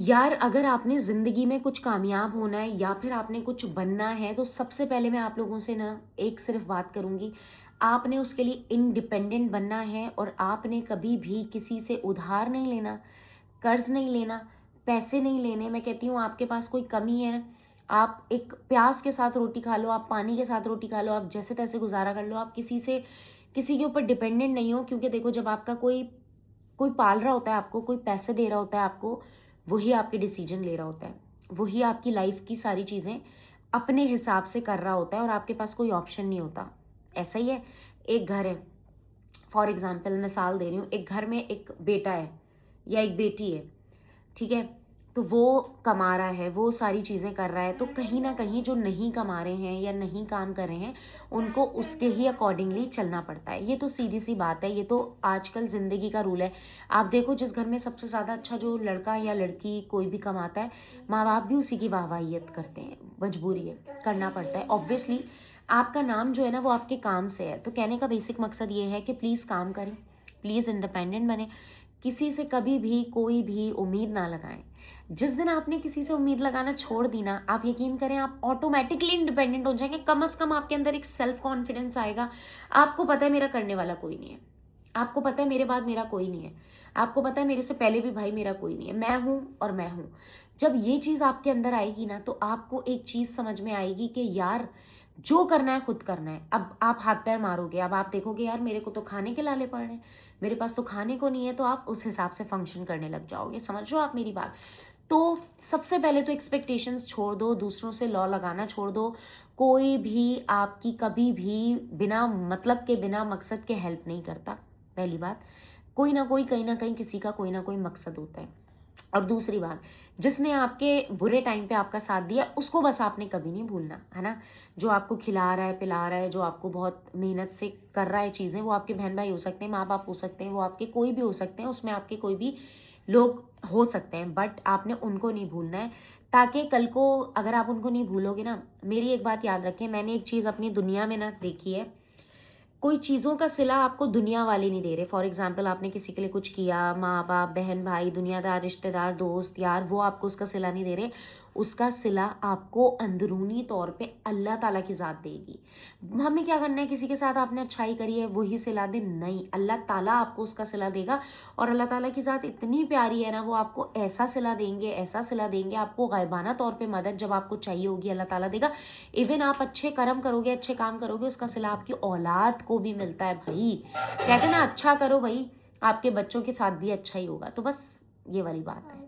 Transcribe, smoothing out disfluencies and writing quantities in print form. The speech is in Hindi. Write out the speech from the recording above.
यार अगर आपने ज़िंदगी में कुछ कामयाब होना है या फिर आपने कुछ बनना है तो सबसे पहले मैं आप लोगों से ना एक सिर्फ बात करूँगी। आपने उसके लिए इंडिपेंडेंट बनना है और आपने कभी भी किसी से उधार नहीं लेना, कर्ज नहीं लेना, पैसे नहीं लेने। मैं कहती हूँ आपके पास कोई कमी है, आप एक प्याज के साथ रोटी खा लो, आप पानी के साथ रोटी खा लो, आप जैसे तैसे गुजारा कर लो। आप किसी के ऊपर डिपेंडेंट नहीं हो, क्योंकि देखो जब आपका कोई कोई पाल रहा होता है आपको, कोई पैसे दे रहा होता है आपको, वही आपके डिसीजन ले रहा होता है, वही आपकी लाइफ की सारी चीज़ें अपने हिसाब से कर रहा होता है और आपके पास कोई ऑप्शन नहीं होता। ऐसा ही है, एक घर है, फॉर एग्जाम्पल मिसाल दे रही हूँ, एक घर में एक बेटा है या एक बेटी है, ठीक है, तो वो कमा रहा है, वो सारी चीज़ें कर रहा है, तो कहीं ना कहीं जो नहीं कमा रहे हैं या नहीं काम कर रहे हैं उनको उसके ही अकॉर्डिंगली चलना पड़ता है। ये तो सीधी सी बात है, ये तो आजकल ज़िंदगी का रूल है। आप देखो जिस घर में सबसे ज़्यादा अच्छा जो लड़का या लड़की कोई भी कमाता है, माँ बाप भी उसी की वाहवाहियत करते हैं, मजबूरी है, करना पड़ता है ऑब्वियसली। आपका नाम जो है ना वो आपके काम से है। तो कहने का बेसिक मकसद ये है कि प्लीज़ काम करें, प्लीज़ इंडिपेंडेंट बने, किसी से कभी भी कोई भी उम्मीद ना लगाएं। जिस दिन आपने किसी से उम्मीद लगाना छोड़ दी ना, आप यकीन करें आप ऑटोमेटिकली इंडिपेंडेंट हो जाएंगे। कम से कम आपके अंदर एक सेल्फ कॉन्फिडेंस आएगा। आपको पता है मेरा करने वाला कोई नहीं है, आपको पता है मेरे बाद मेरा कोई नहीं है, आपको पता है मेरे से पहले भी भाई मेरा कोई नहीं है, मैं हूं और मैं हूं। जब ये चीज आपके अंदर आएगी ना तो आपको एक चीज समझ में आएगी कि यार जो करना है खुद करना है। अब आप हाथ पैर मारोगे, अब आप देखोगे यार मेरे को तो खाने के लाले पड़ रहे हैं, मेरे पास तो खाने को नहीं है, तो आप उस हिसाब से फंक्शन करने लग जाओगे। समझ रहे हो आप मेरी बात? तो सबसे पहले तो एक्सपेक्टेशंस छोड़ दो, दूसरों से लॉ लगाना छोड़ दो। कोई भी आपकी कभी भी बिना मतलब के, बिना मकसद के हेल्प नहीं करता। पहली बात, कोई ना कोई कहीं ना कहीं किसी का कोई ना कोई मकसद होता है। और दूसरी बात, जिसने आपके बुरे टाइम पे आपका साथ दिया उसको बस आपने कभी नहीं भूलना, है ना। जो आपको खिला रहा है, पिला रहा है, जो आपको बहुत मेहनत से कर रहा है चीज़ें, वो आपके बहन भाई हो सकते हैं, माँ बाप हो सकते हैं, वो आपके कोई भी हो सकते हैं, उसमें आपके कोई भी लोग हो सकते हैं, बट आपने उनको नहीं भूलना है। ताकि कल को अगर आप उनको नहीं भूलोगे ना, मेरी एक बात याद रखें, मैंने एक चीज़ अपनी दुनिया में ना देखी है, कोई चीज़ों का सिला आपको दुनिया वाले नहीं दे रहे। फॉर एग्जाम्पल आपने किसी के लिए कुछ किया, माँ बाप, बहन भाई, दुनियादार, रिश्तेदार, दोस्त यार, वो आपको उसका सिला नहीं दे रहे। उसका सिला आपको अंदरूनी तौर पे अल्लाह ताला की ज़ात देगी। हमें क्या करना है, किसी के साथ आपने अच्छाई करी है वही सिला दे, नहीं, अल्लाह ताला आपको उसका सिला देगा। और अल्लाह ताला की ज़ात इतनी प्यारी है ना, वो आपको ऐसा सिला देंगे, ऐसा सिला देंगे, आपको गायबाना तौर पर मदद जब आपको चाहिए होगी अल्लाह ताला देगा। इवन आप अच्छे कर्म करोगे, अच्छे काम करोगे, उसका सिला आपकी औलाद को भी मिलता है भाई। कहते हैं ना, अच्छा करो भाई, आपके बच्चों के साथ भी अच्छा ही होगा। तो बस ये वाली बात है।